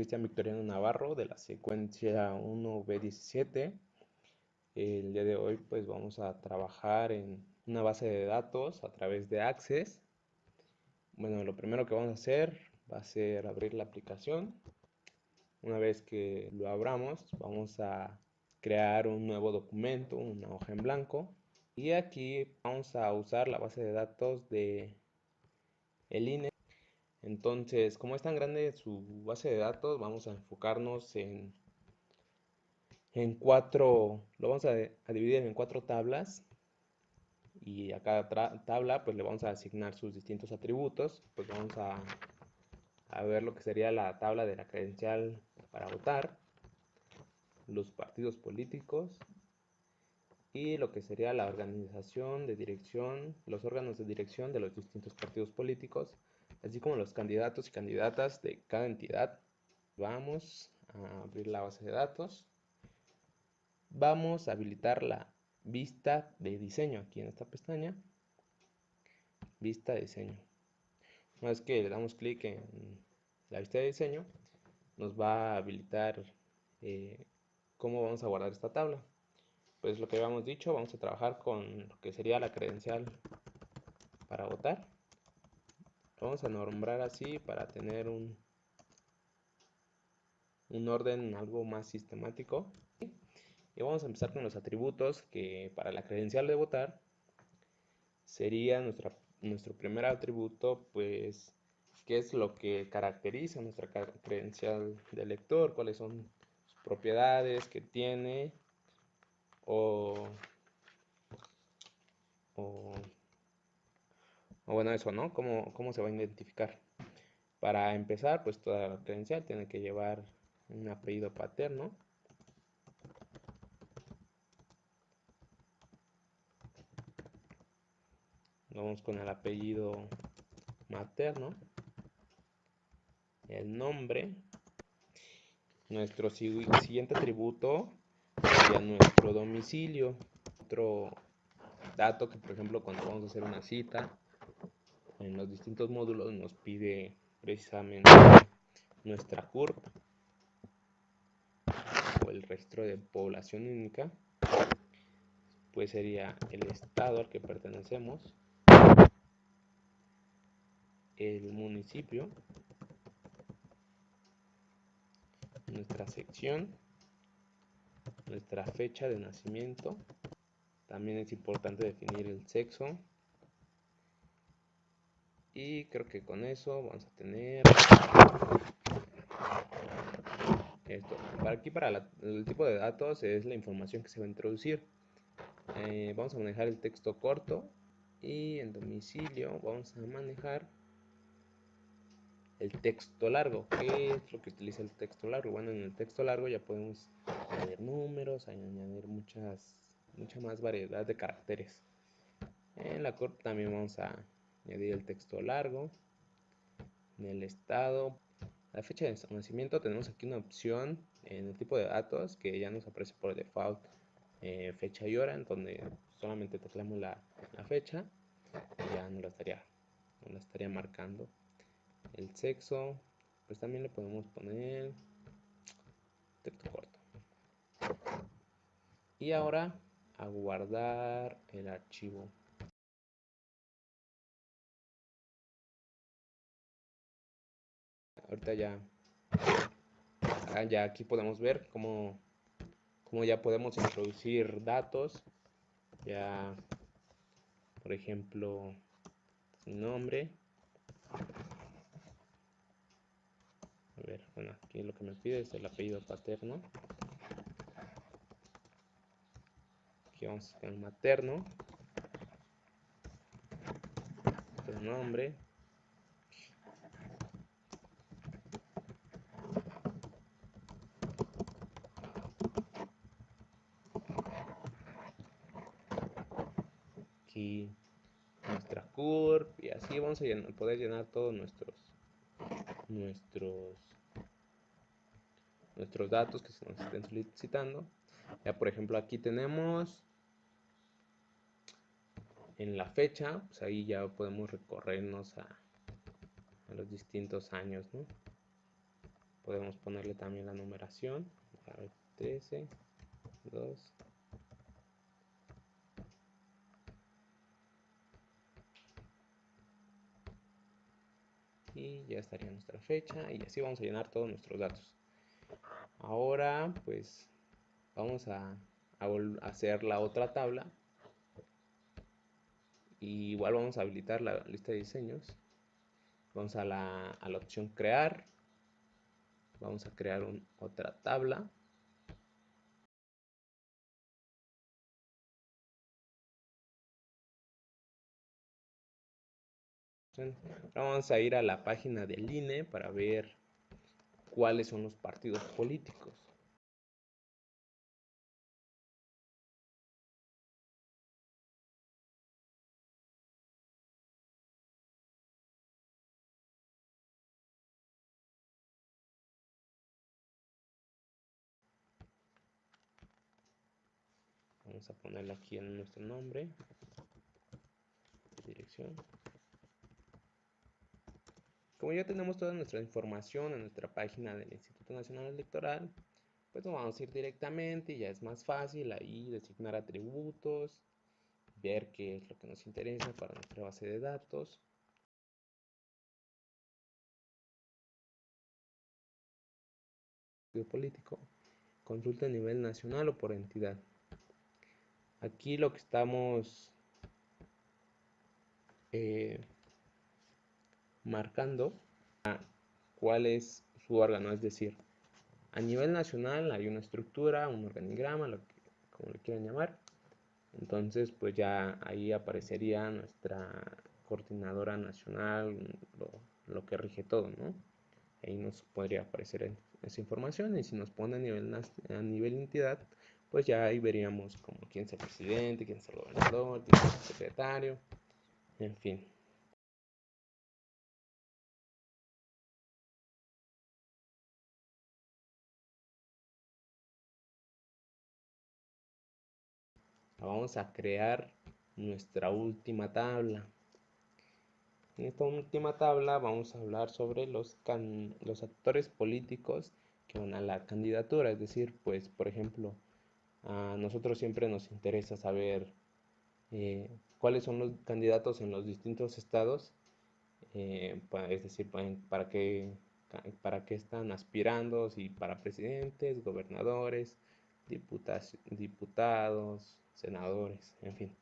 Cristian Victoriano Navarro de la secuencia 1B17. El día de hoy pues vamos a trabajar en una base de datos a través de Access. Bueno, lo primero que vamos a hacer va a ser abrir la aplicación. Una vez que lo abramos, vamos a crear un nuevo documento, una hoja en blanco. Y aquí vamos a usar la base de datos de el INE. Entonces, como es tan grande su base de datos, vamos a enfocarnos en cuatro, lo vamos a dividir en 4 tablas, y a cada tabla pues le vamos a asignar sus distintos atributos. Pues vamos a ver lo que sería la tabla de la credencial para votar, los partidos políticos y lo que sería la organización de dirección, los órganos de dirección de los distintos partidos políticos, así como los candidatos y candidatas de cada entidad. Vamos a abrir la base de datos. Vamos a habilitar la vista de diseño aquí en esta pestaña. Vista de diseño. Una vez que le damos clic en la vista de diseño, nos va a habilitar cómo vamos a guardar esta tabla. Pues lo que habíamos dicho, vamos a trabajar con lo que sería la credencial para votar. Lo vamos a nombrar así para tener un orden algo más sistemático. Y vamos a empezar con los atributos, que para la credencial de votar sería nuestro primer atributo, pues qué es lo que caracteriza nuestra credencial de elector, cuáles son sus propiedades que tiene, o bueno, eso, ¿no? ¿Cómo se va a identificar? Para empezar, pues toda la credencial tiene que llevar un apellido paterno. Vamos con el apellido materno, el nombre. Nuestro siguiente atributo sería nuestro domicilio. Otro dato que, por ejemplo, cuando vamos a hacer una cita en los distintos módulos nos pide precisamente nuestra CURP o el registro de población única, pues sería el estado al que pertenecemos, el municipio, nuestra sección, nuestra fecha de nacimiento. También es importante definir el sexo. Y creo que con eso vamos a tener esto. Para el tipo de datos es la información que se va a introducir. Vamos a manejar el texto corto, y en domicilio vamos a manejar el texto largo. ¿Qué es lo que utiliza el texto largo? Bueno, en el texto largo ya podemos añadir números, añadir mucha más variedad de caracteres. En la CURP también vamos a añadir el texto largo. En el estado, la fecha de nacimiento, tenemos aquí una opción en el tipo de datos que ya nos aparece por default, fecha y hora, en donde solamente tecleamos la fecha y ya nos la estaría marcando. El sexo, pues también le podemos poner texto corto. Y ahora a guardar el archivo. Ahorita ya aquí podemos ver cómo ya podemos introducir datos. Ya, por ejemplo, mi nombre. A ver, bueno, aquí lo que me pide es el apellido paterno. Aquí vamos con el materno. El nombre. Aquí nuestra CURP, y así vamos a poder llenar todos nuestros datos que se nos estén solicitando. Ya, por ejemplo, aquí tenemos en la fecha, pues ahí ya podemos recorrernos a los distintos años, ¿no? Podemos ponerle también la numeración. 13, 2. Y ya estaría nuestra fecha y así vamos a llenar todos nuestros datos. Ahora pues vamos a hacer la otra tabla y igual vamos a habilitar la lista de diseños. Vamos a la opción crear, vamos a crear otra tabla. Vamos a ir a la página del INE para ver cuáles son los partidos políticos. Vamos a ponerle aquí en nuestro nombre, dirección. Como ya tenemos toda nuestra información en nuestra página del Instituto Nacional Electoral, pues nos vamos a ir directamente y ya es más fácil ahí designar atributos, ver qué es lo que nos interesa para nuestra base de datos. Político, consulta a nivel nacional o por entidad. Aquí lo que estamos marcando cuál es su órgano, es decir, a nivel nacional hay una estructura, un organigrama, como le quieran llamar. Entonces, pues ya ahí aparecería nuestra coordinadora nacional, lo que rige todo, ¿no? Ahí nos podría aparecer esa información y si nos pone a nivel entidad, pues ya ahí veríamos como quién es el presidente, quién es el gobernador, quién es el secretario, en fin. Vamos a crear nuestra última tabla. En esta última tabla vamos a hablar sobre los actores políticos que van a la candidatura, es decir, pues por ejemplo, a nosotros siempre nos interesa saber cuáles son los candidatos en los distintos estados, es decir, para qué están aspirando, si para presidentes, gobernadores, diputados, senadores, en fin.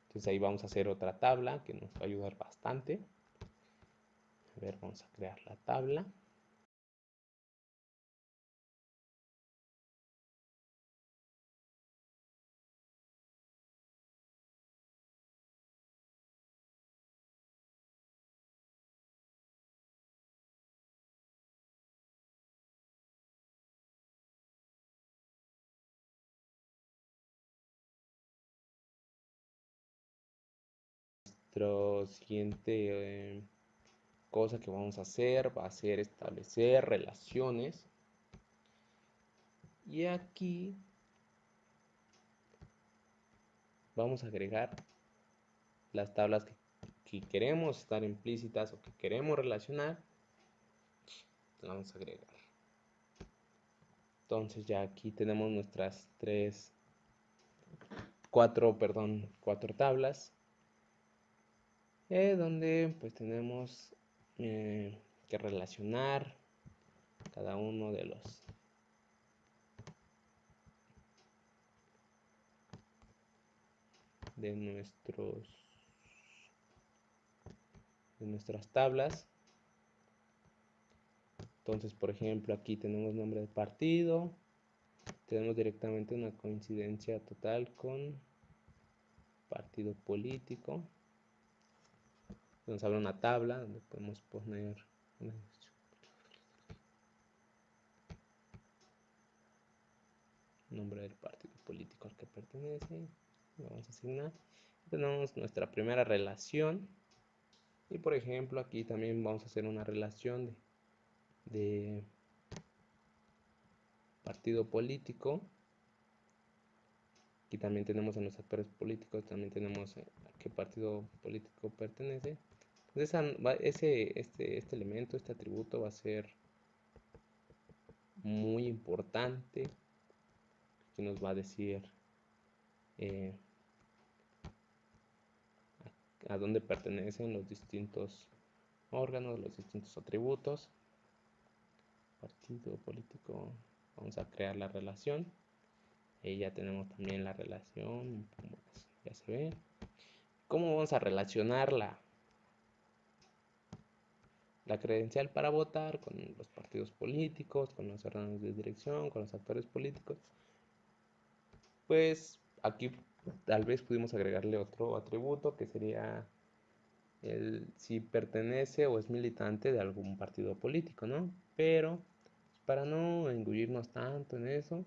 Entonces ahí vamos a hacer otra tabla que nos va a ayudar bastante. A ver, vamos a crear la tabla. Nuestro siguiente cosa que vamos a hacer va a ser establecer relaciones. Y aquí vamos a agregar las tablas que queremos estar implícitas o que queremos relacionar. Las vamos a agregar. Entonces ya aquí tenemos nuestras cuatro tablas. Donde pues tenemos que relacionar cada uno de nuestras tablas. Entonces, por ejemplo, aquí tenemos nombre de partido, tenemos directamente una coincidencia total con partido político. Nos abre una tabla donde podemos poner nombre del partido político al que pertenece. Lo vamos a asignar. Tenemos nuestra primera relación. Y por ejemplo, aquí también vamos a hacer una relación de partido político. Aquí también tenemos a los actores políticos, también tenemos a qué partido político pertenece. Entonces este elemento, este atributo va a ser muy importante que nos va a decir a dónde pertenecen los distintos órganos, los distintos atributos. Partido político, vamos a crear la relación. Ahí ya tenemos también la relación, un poco más, ya se ve. ¿Cómo vamos a relacionar la credencial para votar con los partidos políticos, con los órganos de dirección, con los actores políticos? Pues aquí tal vez pudimos agregarle otro atributo que sería si pertenece o es militante de algún partido político, ¿no? Pero para no engullirnos tanto en eso,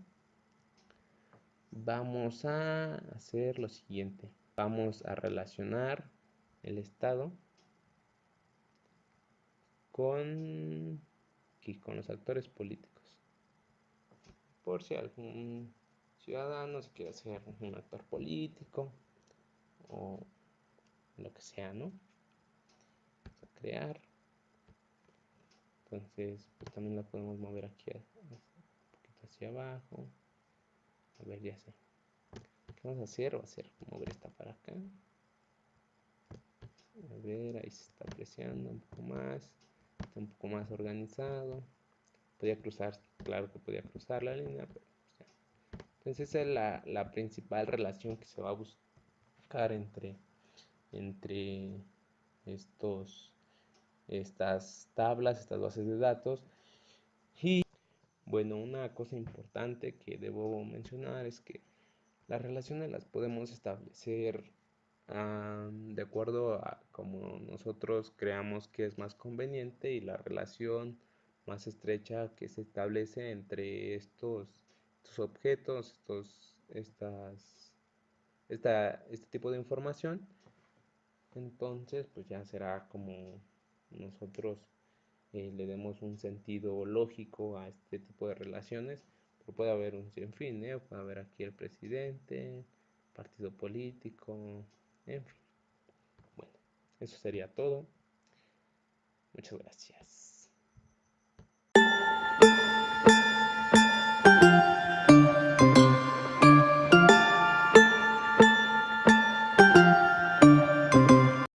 vamos a hacer lo siguiente. Vamos a relacionar el estado con los actores políticos. Por si algún ciudadano se quiere hacer un actor político o lo que sea, ¿no? Vamos a crear. Entonces, pues también la podemos mover aquí un poquito hacia abajo. A ver, ya sé. ¿Qué vamos a hacer? Va a ser mover esta para acá. A ver, ahí se está apreciando un poco más. Está un poco más organizado. Podía cruzar, claro que podía cruzar la línea, pero pues ya. Entonces esa es la principal relación que se va a buscar entre estas tablas, estas bases de datos. Y bueno, una cosa importante que debo mencionar es que las relaciones las podemos establecer de acuerdo a como nosotros creamos que es más conveniente, y la relación más estrecha que se establece entre estos objetos, este tipo de información, entonces pues ya será como nosotros le demos un sentido lógico a este tipo de relaciones. Pero puede haber un sinfín, puede haber aquí el presidente, partido político, en fin. Bueno, eso sería todo. Muchas gracias.